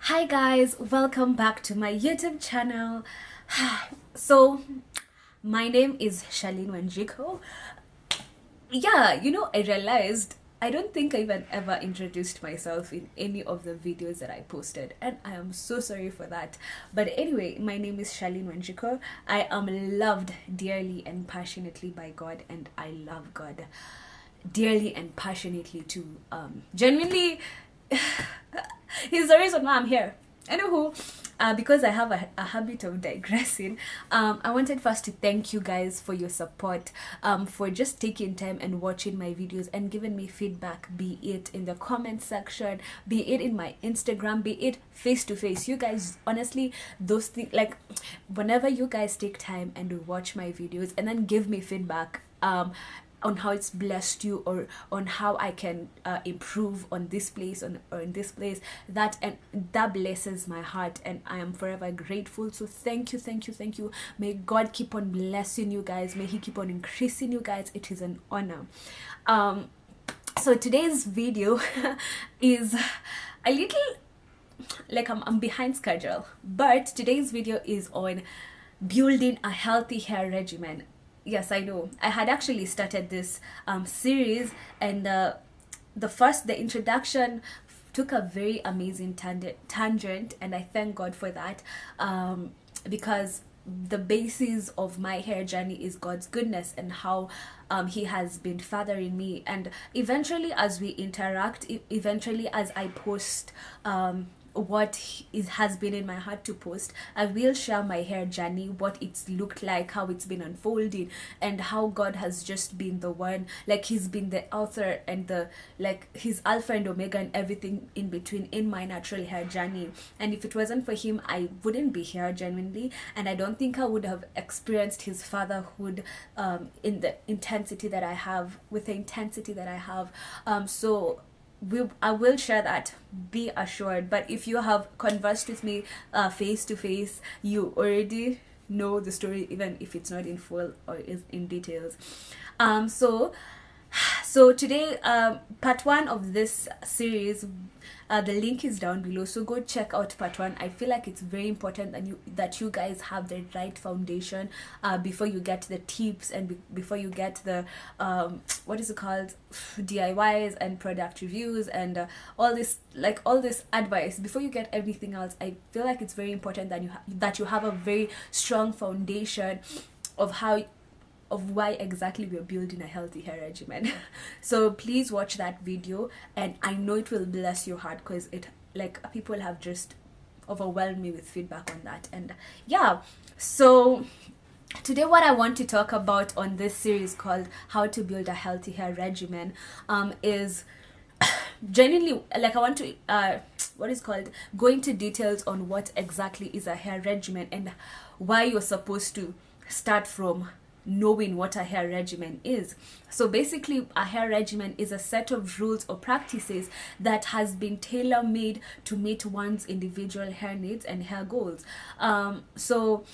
Hi guys, welcome back to my YouTube channel. So my name is Charlene Wanjiko. I realized I don't think I even ever introduced myself in any of the videos that I posted, and I am so sorry for that. But anyway, my name is Charlene Wanjiko. I am loved dearly and passionately by God, and I love God dearly and passionately too. Genuinely, he's the reason why I'm here. Anywho, because I have a habit of digressing, I wanted first to thank you guys for your support, for just taking time and watching my videos and giving me feedback, be it in the comment section, be it in my Instagram, be it face to face. You guys, honestly, those things, like whenever you guys take time and watch my videos and then give me feedback, on how it's blessed you, or on how I can improve on this place or in this place, that blesses my heart, and I am forever grateful. So thank you. May God keep on blessing you guys. May He keep on increasing you guys. It is an honor. So today's video is a little like I'm behind schedule, but today's video is on building a healthy hair regimen. Yes, I know. I had actually started this series, and the introduction took a very amazing tangent, and I thank God for that, because the basis of my hair journey is God's goodness and how He has been fathering me. And eventually, as we interact, eventually as I post what has been in my heart to post, I will share my hair journey, what it's looked like, how it's been unfolding, and how God has just been the one, like He's been the author and the, like, He's Alpha and Omega and everything in between in my natural hair journey. And if it wasn't for Him, I wouldn't be here genuinely, and I don't think I would have experienced His fatherhood in the intensity that I have, with the intensity that I have. I will share that, be assured. But if you have conversed with me face to face, you already know the story, even if it's not in full or is in details. So today, part one of this series, the link is down below, so go check out part one. I feel like it's very important that you guys have the right foundation before you get the tips, and before you get the what is it called, DIYs and product reviews and all this advice. Before you get everything else, I feel like it's very important that you have a very strong foundation of why exactly we're building a healthy hair regimen. So please watch that video, and I know it will bless your heart, because people have just overwhelmed me with feedback on that. And yeah, so today what I want to talk about on this series called How to Build a Healthy Hair Regimen is genuinely, like, I want to go into details on what exactly is a hair regimen and why you're supposed to start from knowing what a hair regimen is. So basically, a hair regimen is a set of rules or practices that has been tailor-made to meet one's individual hair needs and hair goals. So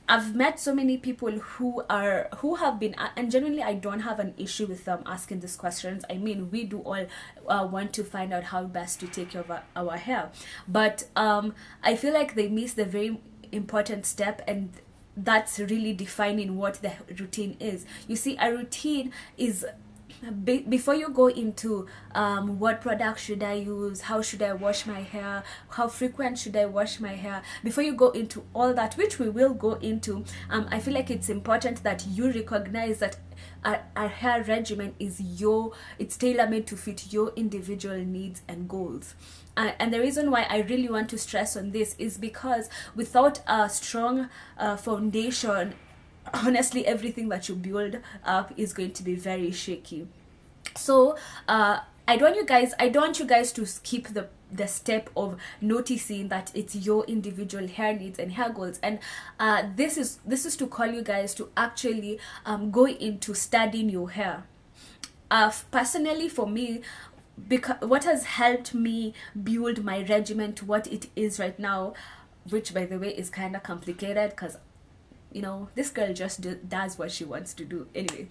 I've met so many people who have been, and generally I don't have an issue with them asking these questions. I mean, we do all want to find out how best to take care of our hair, but I feel like they miss the very important step, and that's really defining what the routine is. You see, a routine is, before you go into what product should I use, how should I wash my hair, how frequent should I wash my hair, before you go into all that, which we will go into, I feel like it's important that you recognize that a hair regimen is it's tailor-made to fit your individual needs and goals. And the reason why I really want to stress on this is because without a strong foundation, honestly, everything that you build up is going to be very shaky. So I don't want you guys to skip the step of noticing that it's your individual hair needs and hair goals. And this is to call you guys to actually go into studying your hair. Personally, for me, because what has helped me build my regimen to what it is right now, which by the way is kind of complicated, because this girl just does what she wants to do. Anyway,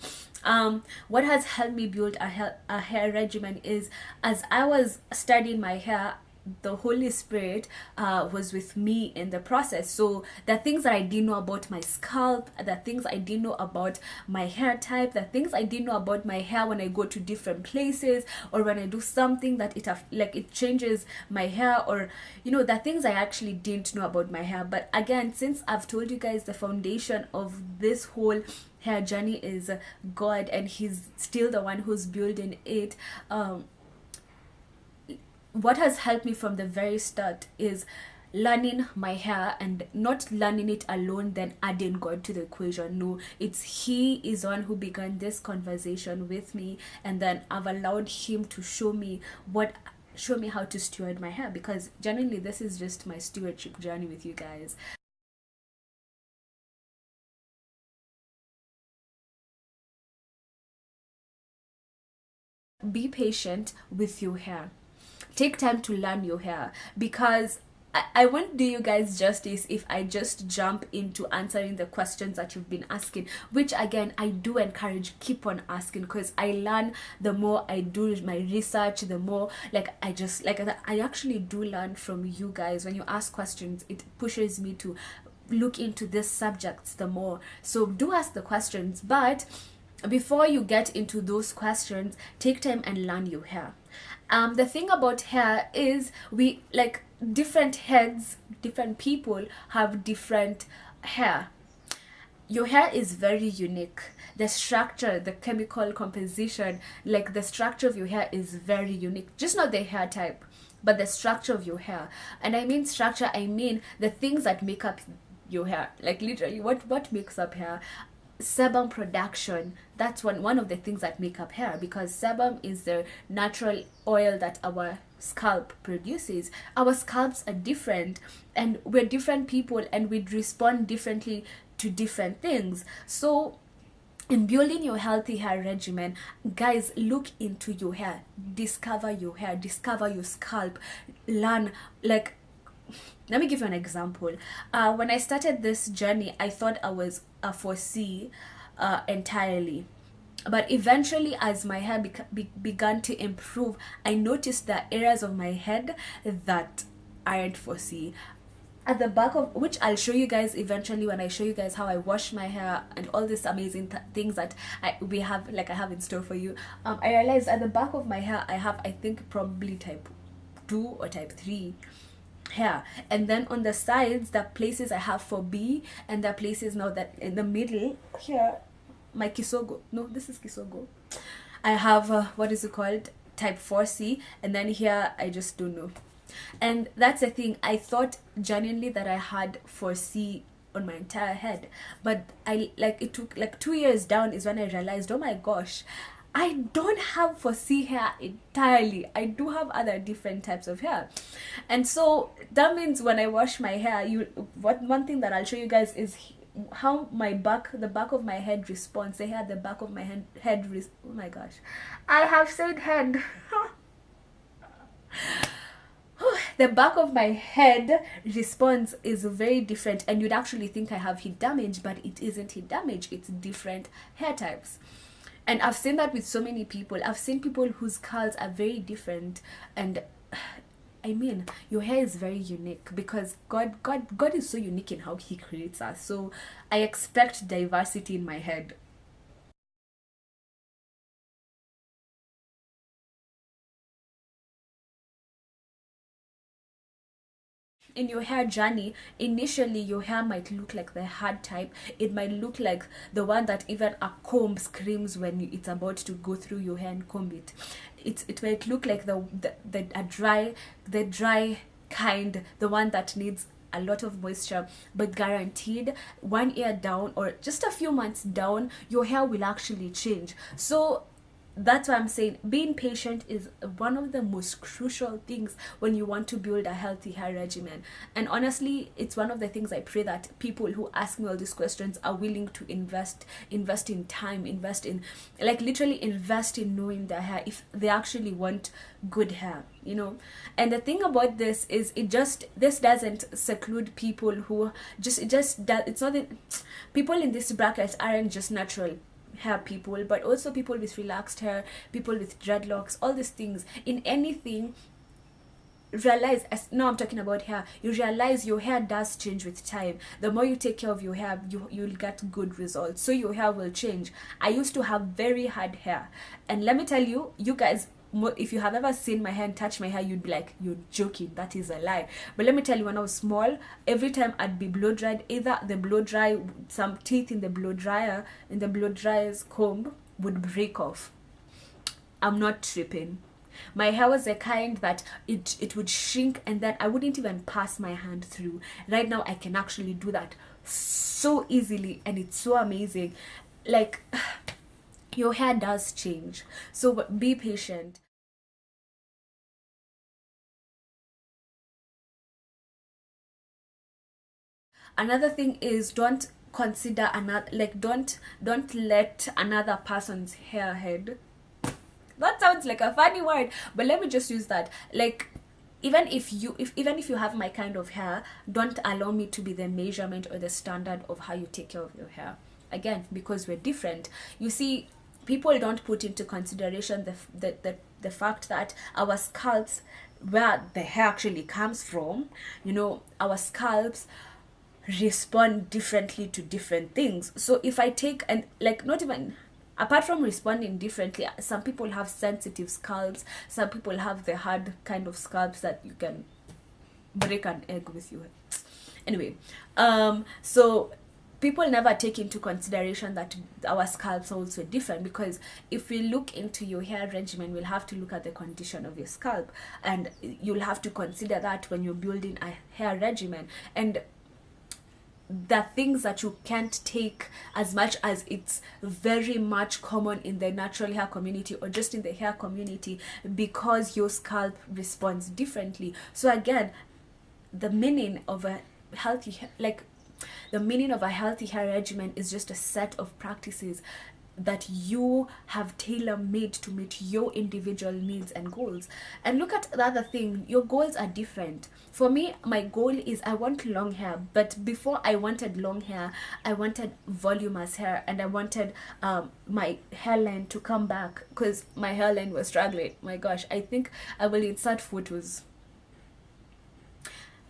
what has helped me build a hair regimen is, as I was studying my hair, the Holy Spirit was with me in the process. So the things that I didn't know about my scalp, the things I didn't know about my hair type, the things I didn't know about my hair when I go to different places, or when I do something that it changes my hair, or you know, the things I actually didn't know about my hair. But again, since I've told you guys the foundation of this whole hair journey is God, and He's still the one who's building it, what has helped me from the very start is learning my hair, and not learning it alone then adding God to the equation. No, it's He is one who began this conversation with me, and then I've allowed Him to show me how to steward my hair, because genuinely this is just my stewardship journey with you guys. Be patient with your hair. Take time to learn your hair, because I won't do you guys justice if I just jump into answering the questions that you've been asking, which again I do encourage, keep on asking, because I learn the more I do my research, the more I actually do learn from you guys. When you ask questions, it pushes me to look into these subjects the more. So do ask the questions, but before you get into those questions, take time and learn your hair. The thing about hair is different heads, different people have different hair. Your hair is very unique. The structure, the chemical composition, like the structure of your hair is very unique. Just not the hair type, but the structure of your hair. And I mean structure, I mean the things that make up your hair. Like literally, what makes up hair? Sebum production. That's one of the things that make up hair, because sebum is the natural oil that our scalp produces. Our scalps are different, and we're different people, and we respond differently to different things. So in building your healthy hair regimen, guys, look into your hair, discover your hair, discover your scalp, learn. Like, let me give you an example. When I started this journey, I thought I was a 4C entirely. But eventually, as my hair began to improve, I noticed the areas of my head that aren't 4C. At the back of which I'll show you guys eventually when I show you guys how I wash my hair and all these amazing things that I have in store for you. I realized at the back of my hair I have, I think, probably type 2 or type 3 hair, and then on the sides, the places I have for B, and the places now that in the middle here, my kisogo, no, this is kisogo, I have what is it called, type 4C, and then here I just don't know. And that's the thing, I thought genuinely that I had 4C on my entire head, but it took like 2 years down is when I realized, oh my gosh, I don't have 4C hair entirely. I do have other different types of hair. And so that means when I wash my hair, one thing that I'll show you guys is how the back of my head responds. The hair at the back of my oh my gosh. I have said head. The back of my head response is very different, and you'd actually think I have heat damage, but it isn't heat damage. It's different hair types. And I've seen that with so many people. I've seen people whose scalps are very different. And I mean, your hair is very unique, because God is so unique in how He creates us. So I expect diversity in my head. In your hair journey, initially your hair might look like the hard type. It might look like the one that even a comb screams when it's about to go through your hair and comb it. It might look like the dry kind, the one that needs a lot of moisture, but guaranteed 1 year down or just a few months down, your hair will actually change. So that's why I'm saying being patient is one of the most crucial things when you want to build a healthy hair regimen. And honestly, it's one of the things I pray that people who ask me all these questions are willing to invest in time, literally invest in knowing their hair if they actually want good hair, you know. And the thing about this is this doesn't seclude people who it's not that people in this bracket aren't just natural hair people, but also people with relaxed hair, people with dreadlocks, all these things. In anything, realize, as now I'm talking about hair, you realize your hair does change with time. The more you take care of your hair, you'll get good results, so your hair will change. I used to have very hard hair, and let me tell you, you guys, if you have ever seen my hair and touch my hair, you'd be like, you're joking, that is a lie. But let me tell you, when I was small, every time I'd be blow dried, either the blow dry, some teeth in the blow dryer, in the blow dryer's comb would break off. I'm not tripping. My hair was the kind that it would shrink, and then I wouldn't even pass my hand through. Right now I can actually do that so easily, and it's so amazing. Like, your hair does change, so be patient. Another thing is, don't consider another, like, don't let another person's hair head. That sounds like a funny word, but let me just use that. Like, even if you have my kind of hair, don't allow me to be the measurement or the standard of how you take care of your hair. Again, because we're different. You see, people don't put into consideration the fact that our scalps, where the hair actually comes from, you know, our scalps respond differently to different things. So if I take, and like, not even, apart from responding differently, some people have sensitive scalps, some people have the hard kind of scalps that you can break an egg with you. Anyway, so people never take into consideration that our scalps are also different, because if we look into your hair regimen, we'll have to look at the condition of your scalp, and you'll have to consider that when you're building a hair regimen. And the things that you can't take, as much as it's very much common in the natural hair community or just in the hair community, because your scalp responds differently. So again, the meaning of a healthy, like, the meaning of a healthy hair regimen is just a set of practices that you have tailor-made to meet your individual needs and goals. And look at the other thing, your goals are different. For me, my goal is, I want long hair, but before I wanted long hair, I wanted voluminous hair, and I wanted my hairline to come back, because my hairline was struggling. My gosh, I think I will insert photos.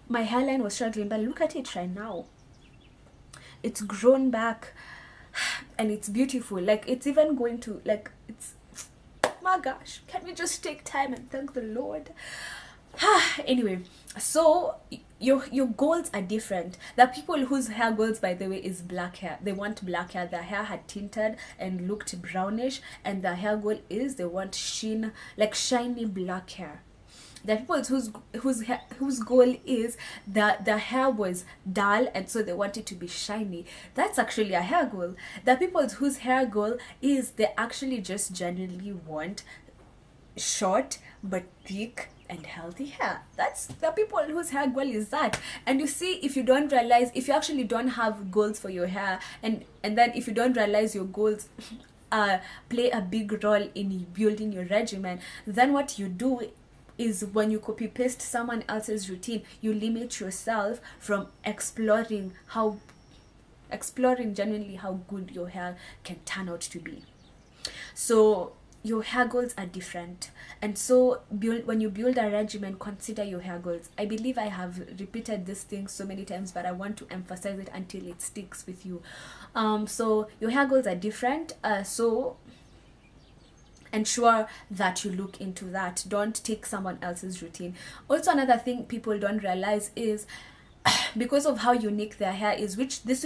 My hairline was struggling, but look at it right now. It's grown back, and it's beautiful. Like, it's even going to, like, it's, my gosh, can we just take time and thank the Lord? Anyway, so your goals are different. The people whose hair goals, by the way, is black hair, they want black hair. Their hair had tinted and looked brownish, and their hair goal is, they want sheen, like shiny black hair. The people whose goal is that the hair was dull, and so they want it to be shiny. That's actually a hair goal. The people whose hair goal is, they actually just genuinely want short but thick and healthy hair. That's the people whose hair goal is that. And you see, if you don't realize, if you actually don't have goals for your hair, and then if you don't realize your goals play a big role in building your regimen, then what you do is, when you copy paste someone else's routine, you limit yourself from exploring genuinely how good your hair can turn out to be. So your hair goals are different, and so when you build a regimen, consider your hair goals. I believe I have repeated this thing so many times, but I want to emphasize it until it sticks with you. So your hair goals are different, so ensure that you look into that. Don't take someone else's routine. Also, another thing people don't realize is, because of how unique their hair is, which this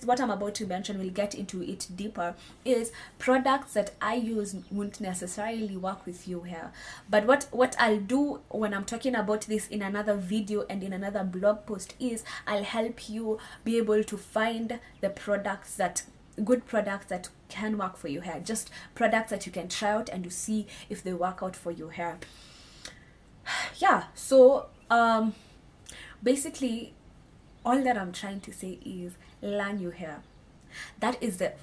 what I'm about to mention will get into it deeper, is products that I use won't necessarily work with your hair. But what I'll do when I'm talking about this in another video and in another blog post is, I'll help you be able to find the good products that can work for your hair, just products that you can try out and you see if they work out for your hair. Yeah, so basically all that I'm trying to say is, learn your hair. That is the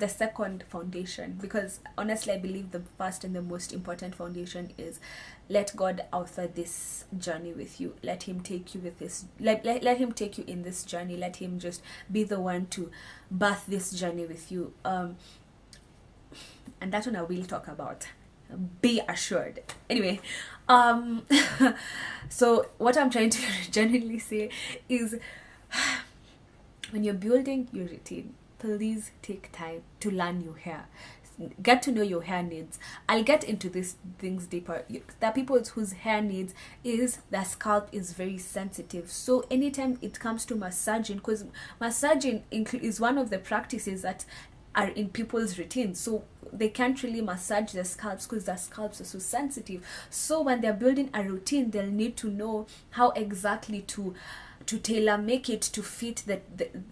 second foundation, because honestly I believe the first and the most important foundation is, let God author this journey with you. Let him take you with this, let him take you in this journey. Let him just be the one to birth this journey with you. And that one I will talk about be assured. Anyway, so what I'm trying to genuinely say is, when you're building your routine, please take time to learn your hair. Get to know your hair needs. I'll get into these things deeper. There are people whose hair needs is their scalp is very sensitive. So anytime it comes to massaging, because massaging is one of the practices that are in people's routines, so they can't really massage their scalps because their scalps are so sensitive. So when they're building a routine, they'll need to know how exactly to tailor make it to fit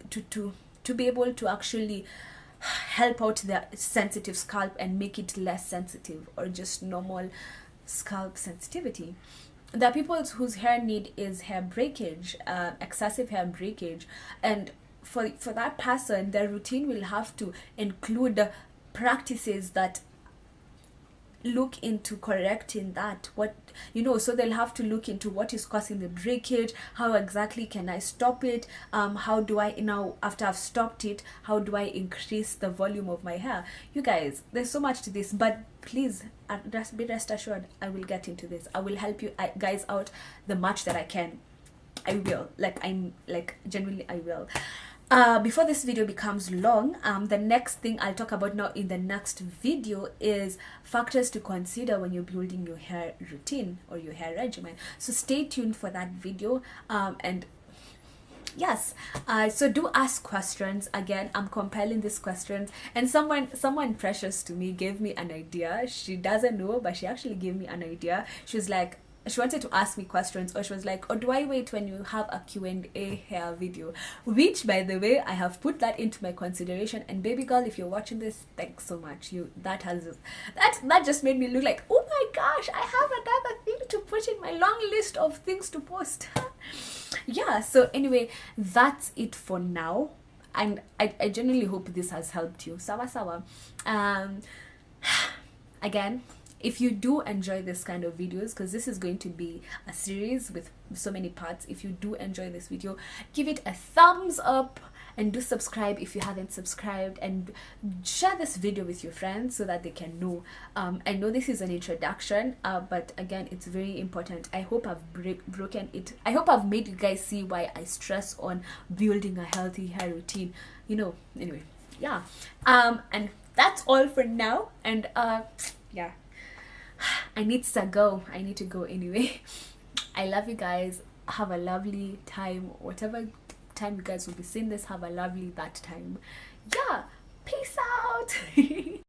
to be able to actually help out their sensitive scalp and make it less sensitive or just normal scalp sensitivity. There are people whose hair need is hair breakage, excessive hair breakage, and for that person, their routine will have to include practices that look into correcting that, so they'll have to look into what is causing the breakage, how exactly can I stop it, how do I now, after I've stopped it, how do I increase the volume of my hair. You guys, there's so much to this, but please just be rest assured, I will get into this. I will help you guys out the much that I can. I will, genuinely I will. Before this video becomes long, the next thing I'll talk about now in the next video is factors to consider when you're building your hair routine or your hair regimen. So stay tuned for that video. And yes, so do ask questions. Again, I'm compiling these questions, and someone precious to me gave me an idea. She doesn't know, but she actually gave me an idea. She was like, she wanted to ask me questions, or she was like, or do I wait when you have a Q&A hair video? Which, by the way, I have put that into my consideration. And baby girl, if you're watching this, thanks so much. That just made me look like, oh my gosh, I have another thing to put in my long list of things to post. Yeah, so anyway, that's it for now, and I genuinely hope this has helped you. Sawa. Again, if you do enjoy this kind of videos, because this is going to be a series with so many parts, if you do enjoy this video, give it a thumbs up and do subscribe if you haven't subscribed, and share this video with your friends so that they can know. I know this is an introduction, but again, it's very important. I hope I've broken it. I hope I've made you guys see why I stress on building a healthy hair routine. Anyway, yeah. And that's all for now. And yeah, I need to go anyway. I love you guys. Have a lovely time, whatever time you guys will be seeing this. Have a lovely that time. Yeah, peace out.